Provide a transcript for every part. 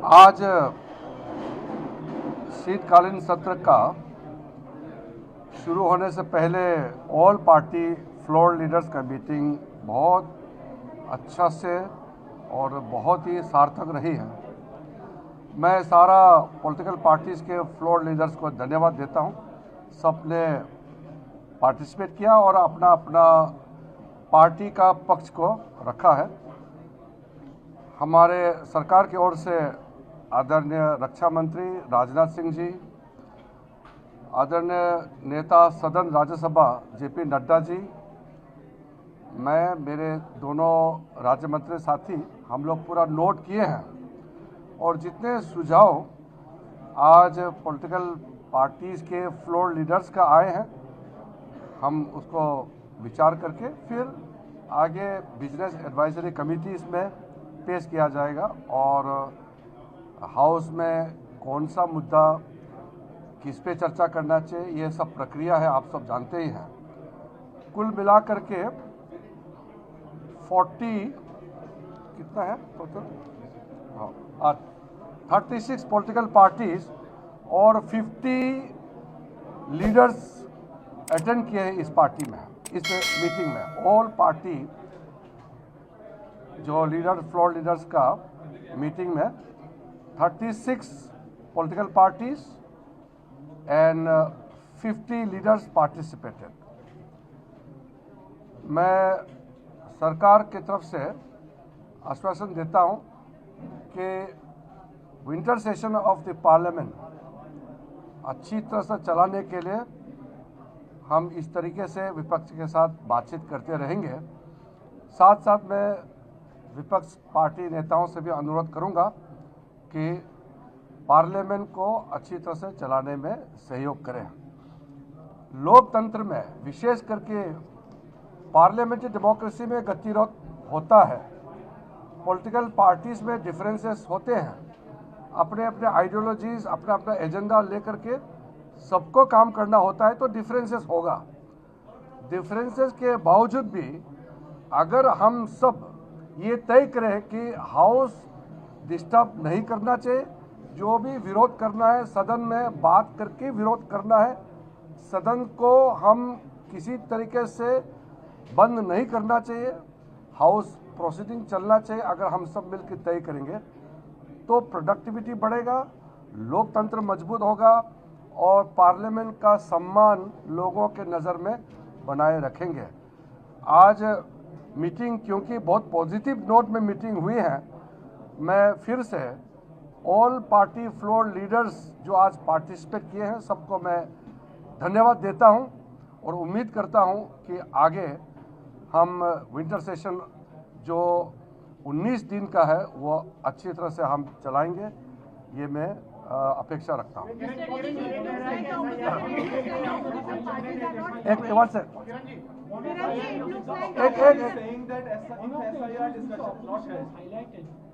आज शीतकालीन सत्र का शुरू होने से पहले ऑल पार्टी फ्लोर लीडर्स का मीटिंग बहुत अच्छा से और बहुत ही सार्थक रही है। मैं सारा पॉलिटिकल पार्टीज़ के फ्लोर लीडर्स को धन्यवाद देता हूं। सब ने पार्टिसिपेट किया और अपना अपना पार्टी का पक्ष को रखा है। हमारे सरकार की ओर से आदरणीय रक्षा मंत्री राजनाथ सिंह जी, आदरणीय नेता सदन राज्यसभा जेपी नड्डा जी, मैं, मेरे दोनों राज्य मंत्री साथी, हम लोग पूरा नोट किए हैं और जितने सुझाव आज पॉलिटिकल पार्टीज़ के फ्लोर लीडर्स का आए हैं, हम उसको विचार करके फिर आगे बिजनेस एडवाइजरी कमिटीज़ में पेश किया जाएगा और हाउस में कौन सा मुद्दा किस पे चर्चा करना चाहिए, ये सब प्रक्रिया है, आप सब जानते ही हैं। कुल मिलाकर के 40 कितना है टोटल, 36 पॉलिटिकल पार्टीज और 50 लीडर्स अटेंड किए हैं इस पार्टी में, इस मीटिंग में। ऑल पार्टी जो लीडर फ्लोर लीडर्स का मीटिंग में 36 political parties and 50 leaders participated. मैं सरकार की तरफ से आश्वासन देता हूं कि winter session of the parliament अच्छी तरह से चलाने के लिए हम इस तरीके से विपक्ष के साथ बातचीत करते रहेंगे। साथ साथ मैं विपक्ष पार्टी नेताओं से भी अनुरोध करूंगा कि पार्लियामेंट को अच्छी तरह से चलाने में सहयोग करें। लोकतंत्र में विशेष करके पार्लियामेंट्री डेमोक्रेसी में गतिरोध होता है। पॉलिटिकल पार्टीज में डिफरेंसेस होते हैं, अपने अपने आइडियोलॉजीज, अपना अपना एजेंडा लेकर के सबको काम करना होता है, तो डिफरेंसेस होगा। डिफरेंसेस के बावजूद भी अगर हम सब ये तय करें कि हाउस डिस्टर्ब नहीं करना चाहिए, जो भी विरोध करना है सदन में बात करके विरोध करना है, सदन को हम किसी तरीके से बंद नहीं करना चाहिए, हाउस प्रोसीडिंग चलना चाहिए। अगर हम सब मिलकर तय करेंगे तो प्रोडक्टिविटी बढ़ेगा, लोकतंत्र मजबूत होगा और पार्लियामेंट का सम्मान लोगों के नज़र में बनाए रखेंगे। आज मीटिंग क्योंकि बहुत पॉजिटिव नोट में मीटिंग हुई है, मैं फिर से ऑल पार्टी फ्लोर लीडर्स जो आज पार्टिसिपेट किए हैं सबको मैं धन्यवाद देता हूं और उम्मीद करता हूं कि आगे हम विंटर सेशन जो 19 दिन का है वो अच्छी तरह से हम चलाएंगे, ये मैं अपेक्षा रखता हूं। एक बात से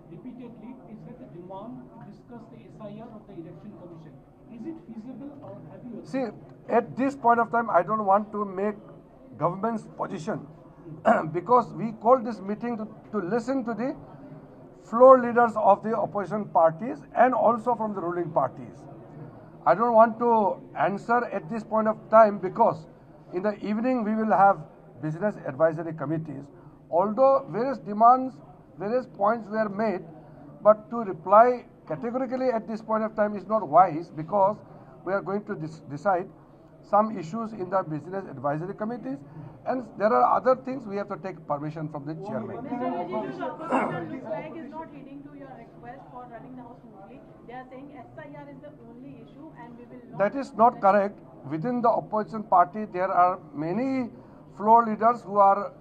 repeatedly is that the demand to discuss the SIR of the election commission. Is it feasible or have you? See, at this point of time, I don't want to make government's position because we called this meeting to listen to the floor leaders of the opposition parties and also from the ruling parties. I don't want to answer at this point of time because in the evening we will have business advisory committees. Although various demands, various points were made, but to reply categorically at this point of time is not wise because we are going to decide some issues in the business advisory committees and there are other things we have to take permission from the chairman. Mr. Vijay, the opposition looks like is not heeding to your request for running the house smoothly. They are saying SIR is the only issue and we will not... That is not correct. Within the opposition party there are many floor leaders who are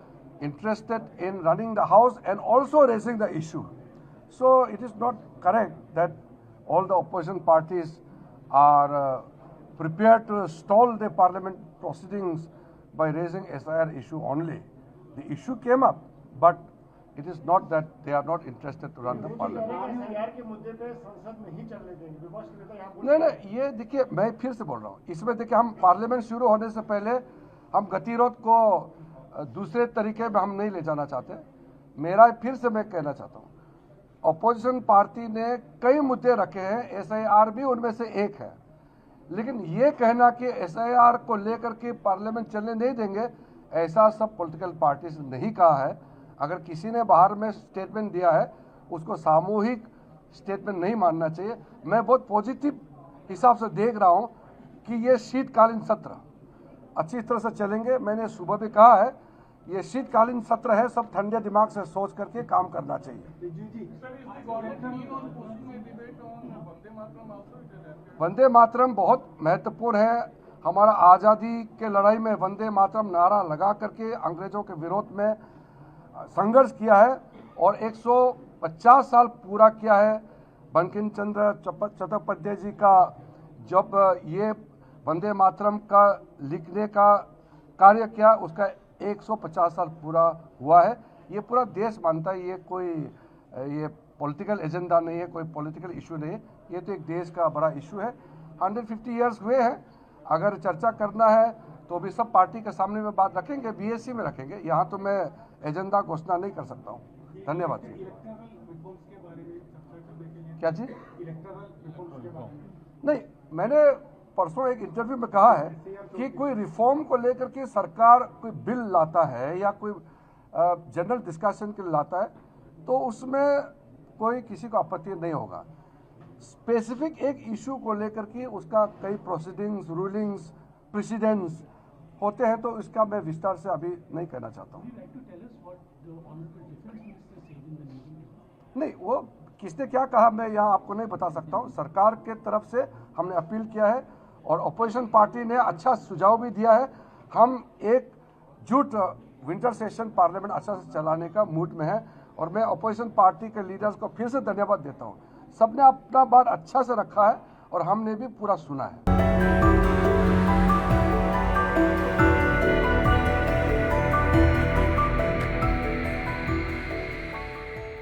interested in running the house and also raising the issue. So it is not correct that all the opposition parties are prepared to stall the parliament proceedings by raising SIR issue only. The issue came up, but it is not that they are not interested to run the parliament. नहीं, ये देखिए मैं फिर से बोल रहा हूँ, इसमें देखिए हम पार्लियामेंट शुरू होने से पहले हम गतिरोध को दूसरे तरीके में हम नहीं ले जाना चाहते। मेरा फिर से मैं कहना चाहता हूँ, अपोजिशन पार्टी ने कई मुद्दे रखे हैं, SIR भी उनमें से एक है। लेकिन ये कहना कि SIR को लेकर के पार्लियामेंट चलने नहीं देंगे, ऐसा सब पॉलिटिकल पार्टीज ने नहीं कहा है। अगर किसी ने बाहर में स्टेटमेंट दिया है उसको सामूहिक स्टेटमेंट नहीं मानना चाहिए। मैं बहुत पॉजिटिव हिसाब से देख रहा हूँ कि ये शीतकालीन सत्र अच्छी तरह से चलेंगे। मैंने सुबह भी कहा है ये शीतकालीन सत्र है, सब ठंडे दिमाग से सोच करके काम करना चाहिए। वंदे मातरम बहुत महत्वपूर्ण है। हमारा आज़ादी के लड़ाई में वंदे मातरम नारा लगा करके अंग्रेजों के विरोध में संघर्ष किया है और 150 साल पूरा किया है। बंकिम चंद्र चट्टोपाध्याय जी का जब ये वंदे मातरम का लिखने का कार्य किया, उसका 150 साल पूरा हुआ है। ये पूरा देश मानता है, ये पॉलिटिकल एजेंडा नहीं है, कोई पॉलिटिकल इशू नहीं है, ये तो एक देश का बड़ा इशू है। 150 ईयर्स हुए हैं। अगर चर्चा करना है तो भी सब पार्टी के सामने में बात रखेंगे, BSC में रखेंगे। यहाँ तो मैं एजेंडा घोषणा नहीं कर सकता हूँ। धन्यवाद जी। क्या जी? नहीं, मैंने परसों एक इंटरव्यू में कहा है कि कोई रिफॉर्म को लेकर के सरकार कोई बिल लाता है या कोई जनरल डिस्कशन के लिए लाता है तो उसमें कोई किसी को आपत्ति नहीं होगा। स्पेसिफिक एक इशू को लेकर के उसका कई प्रोसीडिंग्स, रूलिंग्स, प्रेसिडेंट्स होते हैं, तो इसका मैं विस्तार से अभी नहीं कहना चाहता हूँ। नहीं, वो किसने क्या कहा मैं यहाँ आपको नहीं बता सकता हूँ। सरकार के तरफ से हमने अपील किया है और अपोजिशन पार्टी ने अच्छा सुझाव भी दिया है। हम एकजुट विंटर सेशन पार्लियामेंट अच्छा से चलाने का मूड में है और मैं अपोजिशन पार्टी के लीडर्स को फिर से धन्यवाद देता हूँ। सबने अपना बात अच्छा से रखा है और हमने भी पूरा सुना है।